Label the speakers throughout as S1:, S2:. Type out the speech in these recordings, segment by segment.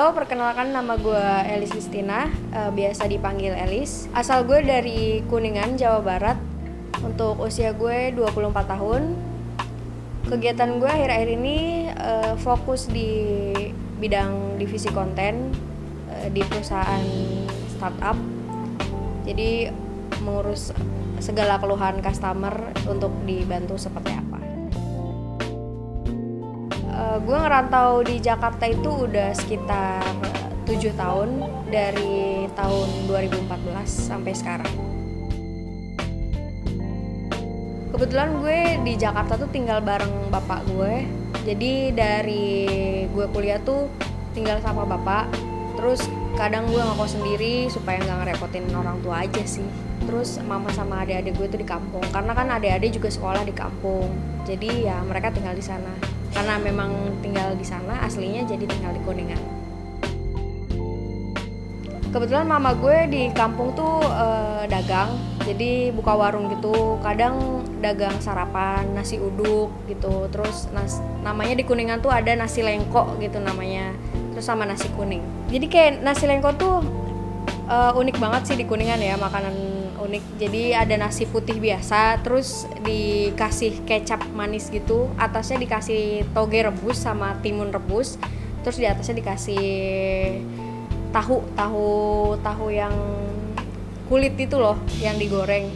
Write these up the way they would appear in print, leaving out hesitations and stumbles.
S1: Halo, perkenalkan nama gue Elis Kristina, biasa dipanggil Elis. Asal gue dari Kuningan, Jawa Barat. Untuk usia gue 24 tahun. Kegiatan gue akhir-akhir ini fokus di bidang divisi konten di perusahaan startup. Jadi mengurus segala keluhan customer untuk dibantu seperti apa. Gue ngerantau di Jakarta itu udah sekitar 7 tahun, dari tahun 2014 sampai sekarang. Kebetulan gue di Jakarta tuh tinggal bareng bapak gue. Jadi dari gue kuliah tuh tinggal sama bapak. Terus kadang gue ngekos sendiri supaya gak ngerepotin orang tua aja sih. Terus mama sama adik-adik gue tuh di kampung, karena kan adik-adik juga sekolah di kampung. Jadi ya mereka tinggal di sana. Karena memang tinggal di sana aslinya, jadi tinggal di Kuningan. Kebetulan mama gue di kampung tuh dagang, jadi buka warung gitu. Kadang dagang sarapan, nasi uduk gitu. Terus namanya di Kuningan tuh ada nasi lengko gitu namanya. Terus sama nasi kuning. Jadi kayak nasi lengko tuh unik banget sih di Kuningan ya, makanan unik. Jadi ada nasi putih biasa, terus dikasih kecap manis gitu, atasnya dikasih toge rebus sama timun rebus, terus di atasnya dikasih tahu yang kulit itu loh, yang digoreng.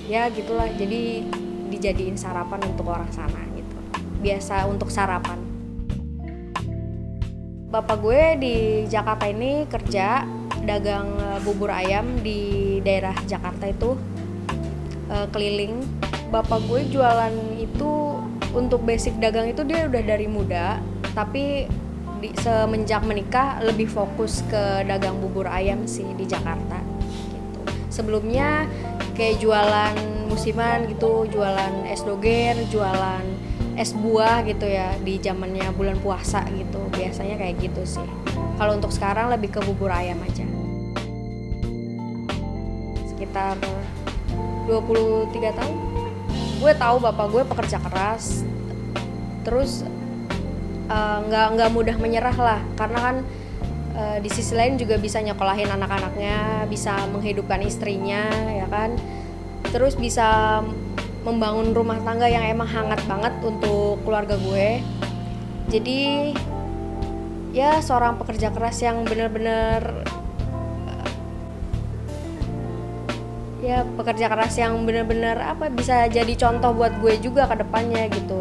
S1: Ya gitulah, jadi dijadiin sarapan untuk orang sana gitu. Biasa untuk sarapan. Bapak gue di Jakarta ini kerja dagang bubur ayam di daerah Jakarta itu, keliling. Bapak gue jualan itu untuk basic dagang itu dia udah dari muda, tapi semenjak menikah lebih fokus ke dagang bubur ayam sih di Jakarta gitu. Sebelumnya kayak jualan musiman gitu, jualan es doger, jualan es buah gitu ya di zamannya bulan puasa gitu. Biasanya kayak gitu sih. Kalau untuk sekarang lebih ke bubur ayam aja. Sekitar 23 tahun. Gue tahu bapak gue pekerja keras. Terus nggak mudah menyerah lah, karena kan di sisi lain juga bisa nyekolahin anak-anaknya, bisa menghidupkan istrinya ya kan. Terus bisa membangun rumah tangga yang emang hangat banget untuk keluarga gue. Jadi ya seorang pekerja keras yang benar-benar bisa jadi contoh buat gue juga ke depannya gitu.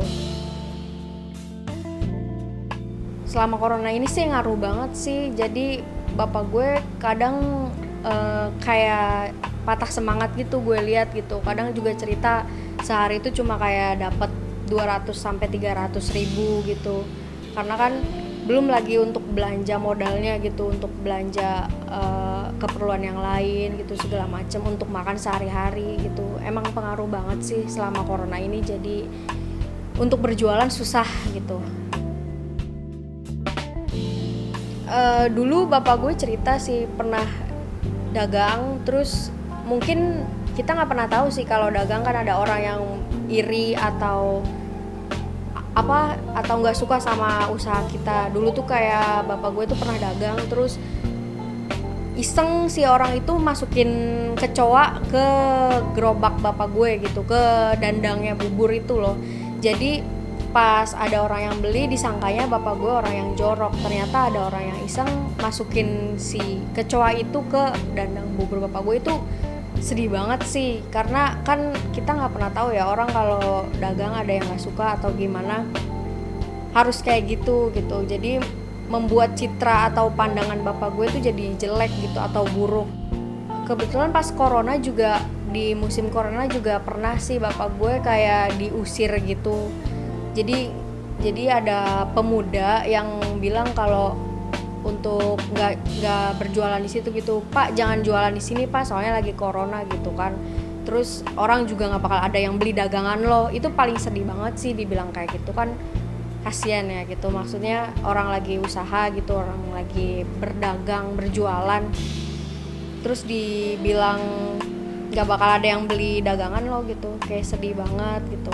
S1: Selama corona ini sih ngaruh banget sih. Jadi bapak gue kadang kayak patah semangat gitu, gue lihat gitu. Kadang juga cerita sehari itu cuma kayak dapat 200 sampai 300 ribu gitu. Karena kan belum lagi untuk belanja modalnya gitu, untuk belanja keperluan yang lain gitu, segala macam, untuk makan sehari-hari gitu. Emang pengaruh banget sih selama corona ini. Jadi untuk berjualan susah gitu. Dulu bapak gue cerita sih pernah dagang, terus mungkin kita nggak pernah tahu sih kalau dagang kan ada orang yang iri atau nggak suka sama usaha kita. Dulu tuh kayak bapak gue tuh pernah dagang, terus iseng si orang itu masukin kecoa ke gerobak bapak gue gitu, ke dandangnya bubur itu loh. Jadi pas ada orang yang beli disangkanya bapak gue orang yang jorok, ternyata ada orang yang iseng masukin si kecoa itu ke dandang bubur bapak gue. Itu sedih banget sih, karena kan kita nggak pernah tahu ya, orang kalau dagang ada yang nggak suka atau gimana, harus kayak gitu. Jadi membuat citra atau pandangan bapak gue tuh jadi jelek gitu atau buruk. Kebetulan pas corona juga, di musim corona juga pernah sih bapak gue kayak diusir gitu. Jadi ada pemuda yang bilang kalau untuk nggak berjualan di situ gitu. Pak, jangan jualan di sini Pak, soalnya lagi corona gitu kan. Terus orang juga nggak bakal ada yang beli dagangan lo. Itu paling sedih banget sih dibilang kayak gitu kan. Kasian ya gitu, maksudnya orang lagi usaha gitu, orang lagi berdagang, berjualan, terus dibilang nggak bakal ada yang beli dagangan lo gitu. Kayak sedih banget gitu.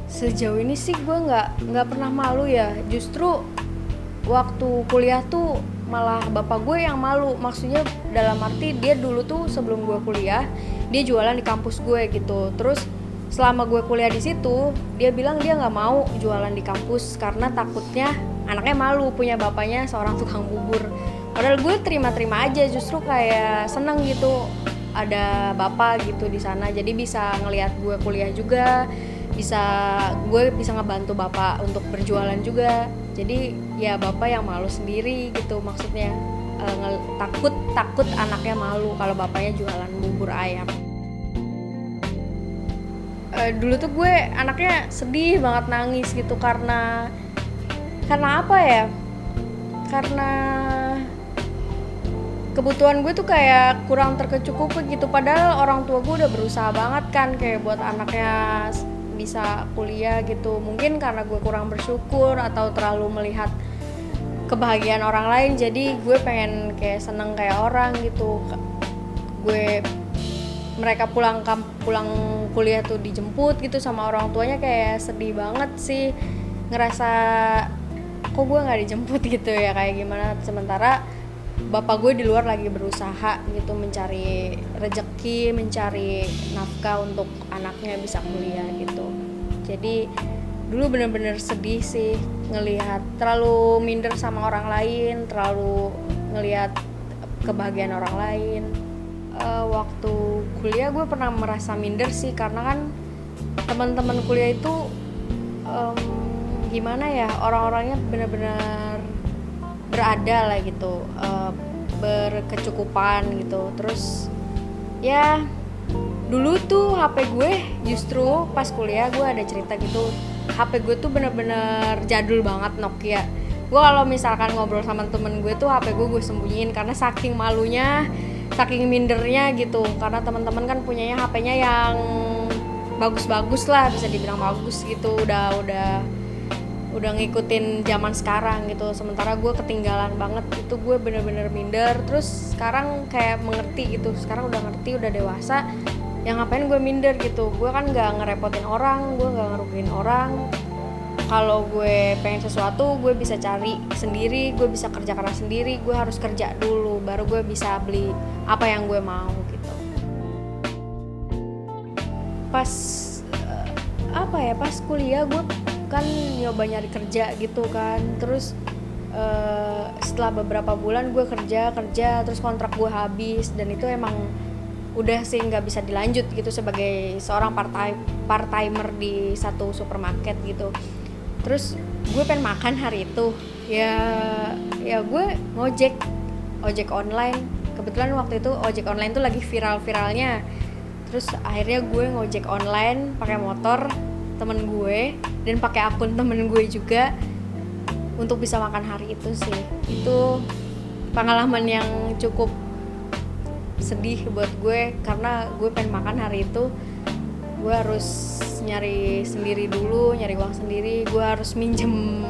S1: Sejauh ini sih gue nggak pernah malu ya. Justru waktu kuliah tuh malah bapak gue yang malu, maksudnya dalam arti dia dulu tuh sebelum gue kuliah dia jualan di kampus gue gitu. Terus selama gue kuliah di situ dia bilang dia nggak mau jualan di kampus karena takutnya anaknya malu punya bapaknya seorang tukang bubur. Padahal gue terima-terima aja, justru kayak seneng gitu ada bapak gitu di sana, jadi bisa ngelihat gue kuliah juga, gue bisa ngebantu bapak untuk berjualan juga. Jadi ya bapak yang malu sendiri gitu, maksudnya takut anaknya malu kalau bapaknya jualan bubur ayam. Dulu tuh gue anaknya sedih banget, nangis gitu karena apa ya, karena kebutuhan gue tuh kayak kurang terkecukupi gitu. Padahal orang tua gue udah berusaha banget kan kayak buat anaknya bisa kuliah gitu. Mungkin karena gue kurang bersyukur atau terlalu melihat kebahagiaan orang lain, jadi gue pengen kayak seneng kayak orang gitu. Mereka pulang kuliah tuh dijemput gitu sama orang tuanya, kayak sedih banget sih, ngerasa kok gue nggak dijemput gitu ya, kayak gimana. Sementara bapak gue di luar lagi berusaha gitu mencari rezeki, mencari nafkah untuk anaknya bisa kuliah gitu. Jadi dulu bener-bener sedih sih ngelihat terlalu minder sama orang lain, terlalu ngelihat kebahagiaan orang lain. Waktu kuliah gue pernah merasa minder sih, karena kan teman-teman kuliah itu gimana ya, orang-orangnya benar-benar berada lah gitu, berkecukupan gitu. Terus ya dulu tuh HP gue justru pas kuliah gue ada cerita gitu, HP gue tuh bener-bener jadul banget, Nokia. Gue kalau misalkan ngobrol sama temen gue tuh HP gue sembunyiin karena saking malunya, saking mindernya gitu. Karena teman-teman kan punyanya HP-nya yang bagus-bagus lah, bisa dibilang bagus gitu, udah ngikutin zaman sekarang gitu. Sementara gue ketinggalan banget, itu gue bener-bener minder. Terus sekarang kayak mengerti gitu, sekarang udah ngerti, udah dewasa, yang ngapain gue minder gitu. Gue kan gak ngerepotin orang, gue gak ngerugiin orang. Kalau gue pengen sesuatu gue bisa cari sendiri, gue bisa kerja keras sendiri. Gue harus kerja dulu baru gue bisa beli apa yang gue mau gitu. Pas pas kuliah gue kan nyoba nyari kerja gitu kan. Terus setelah beberapa bulan gue kerja terus kontrak gue habis, dan itu emang udah sih nggak bisa dilanjut gitu sebagai seorang part timer di satu supermarket gitu. Terus gue pengen makan hari itu, ya gue ojek online. Kebetulan waktu itu ojek online tuh lagi viral-viralnya. Terus akhirnya gue ngojek online pakai motor temen gue dan pakai akun temen gue juga untuk bisa makan hari itu sih. Itu pengalaman yang cukup sedih buat gue, karena gue pengen makan hari itu. Gue harus nyari sendiri dulu, nyari uang sendiri. Gue harus minjem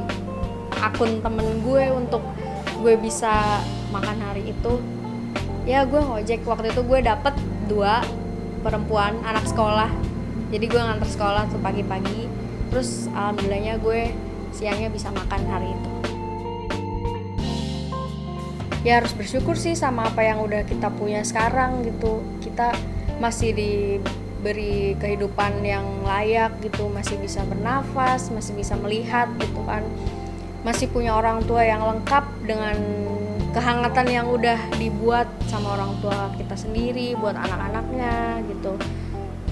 S1: akun temen gue untuk gue bisa makan hari itu. Ya gue ngojek, waktu itu gue dapet 2 perempuan anak sekolah. Jadi gue nganter sekolah tuh pagi-pagi. Terus alhamdulillahnya gue siangnya bisa makan hari itu. Ya harus bersyukur sih sama apa yang udah kita punya sekarang gitu. Kita masih diberi kehidupan yang layak gitu, masih bisa bernafas, masih bisa melihat gitu kan. Masih punya orang tua yang lengkap dengan kehangatan yang udah dibuat sama orang tua kita sendiri buat anak-anaknya gitu.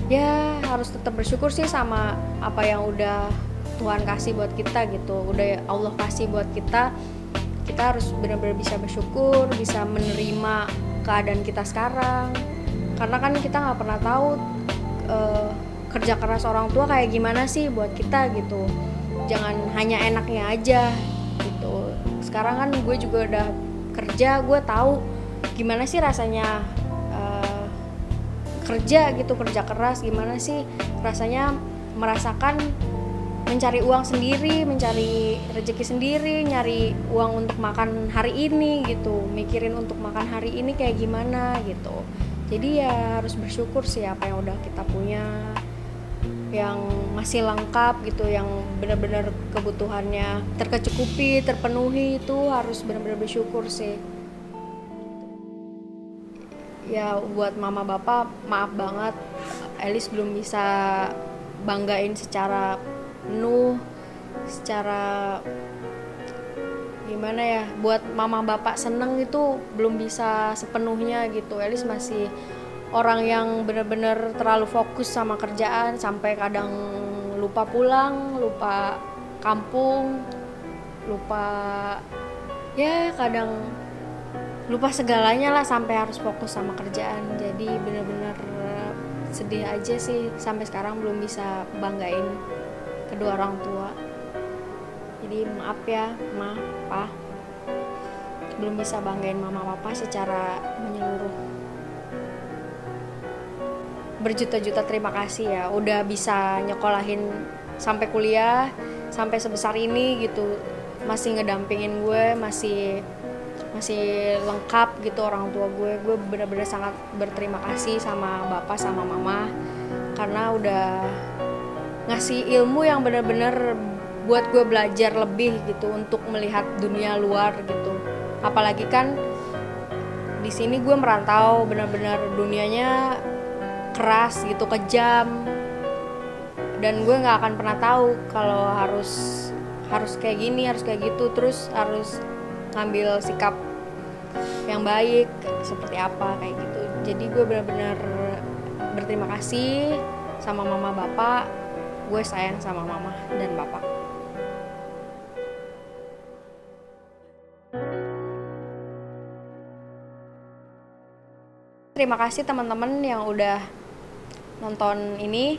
S1: Ya harus tetap bersyukur sih sama apa yang udah Tuhan kasih buat kita gitu, udah Allah kasih buat kita. Kita harus benar-benar bisa bersyukur, bisa menerima keadaan kita sekarang. Karena kan kita nggak pernah tahu kerja keras orang tua kayak gimana sih buat kita gitu. Jangan hanya enaknya aja gitu. Sekarang kan gue juga udah kerja, gue tahu gimana sih rasanya kerja gitu, kerja keras, gimana sih rasanya merasakan mencari uang sendiri, mencari rezeki sendiri, nyari uang untuk makan hari ini gitu, mikirin untuk makan hari ini kayak gimana gitu. Jadi ya harus bersyukur sih apa yang udah kita punya. yang masih lengkap gitu, yang benar-benar kebutuhannya terkecukupi, terpenuhi, itu harus benar-benar bersyukur sih. Ya buat mama bapak, maaf banget Elis belum bisa banggain secara penuh, secara gimana ya, buat mama bapak seneng itu belum bisa sepenuhnya gitu. Elis masih orang yang benar-benar terlalu fokus sama kerjaan sampai kadang lupa pulang, lupa kampung, lupa ya kadang lupa segalanya lah sampai harus fokus sama kerjaan. Jadi benar-benar sedih aja sih sampai sekarang belum bisa banggain kedua orang tua. Jadi maaf ya Ma, Pa, belum bisa banggain mama papa secara menyeluruh. Berjuta-juta terima kasih ya udah bisa nyekolahin sampai kuliah, sampai sebesar ini gitu, masih ngedampingin gue, masih lengkap gitu orang tua gue. Gue benar-benar sangat berterima kasih sama bapak sama mama karena udah ngasih ilmu yang benar-benar buat gue belajar lebih gitu untuk melihat dunia luar gitu. Apalagi kan di sini gue merantau, benar-benar dunianya keras gitu, kejam, dan gue nggak akan pernah tahu kalau harus kayak gini, harus kayak gitu, terus harus ngambil sikap yang baik seperti apa kayak gitu. Jadi gue benar-benar berterima kasih sama mama bapak. Gue sayang sama mama dan bapak. Terima kasih teman-teman yang udah nonton ini.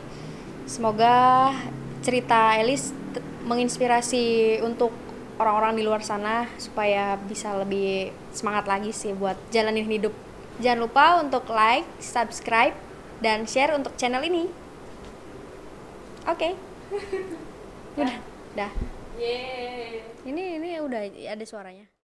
S1: Semoga cerita Elis menginspirasi untuk orang-orang di luar sana supaya bisa lebih semangat lagi sih buat jalanin hidup. Jangan lupa untuk like, subscribe, dan share untuk channel ini. Oke. Udah. Ini udah ada suaranya.